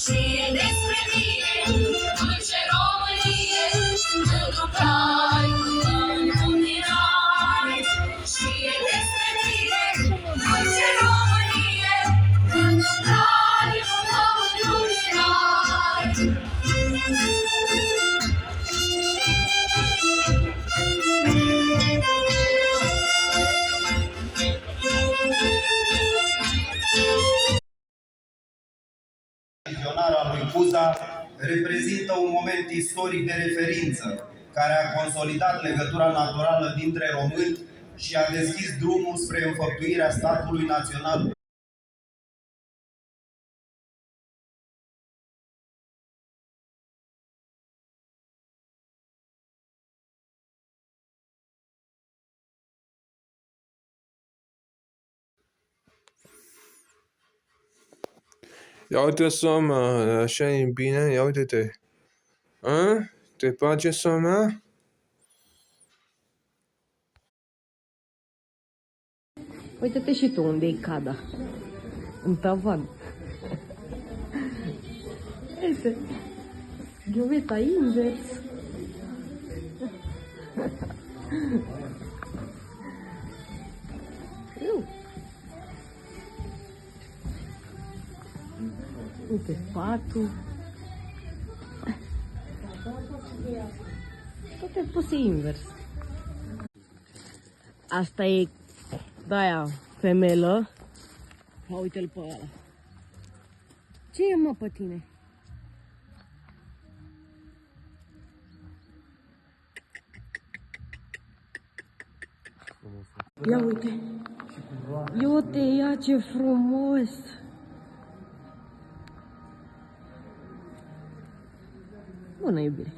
Și e despre mine, dulce Românie, într-un trai, într-un rai. Și e despre mine, dulce Românie, într-un trai, într-un rai. Vizionarea lui Cuza reprezintă un moment istoric de referință care a consolidat legătura naturală dintre români și a deschis drumul spre înfăptuirea statului național. Ia uite soma, așa e bine, ia uite-te. A? Te place soma? Uite-te și tu unde e cada. În tavan. Uite. Ghioveta invers. Uite patul. Toate puse invers. Asta e de-aia femelă. Ia uite-l pe ăla. Ce e mă pe tine? Ia uite. Ia ce frumos. Bună iubire.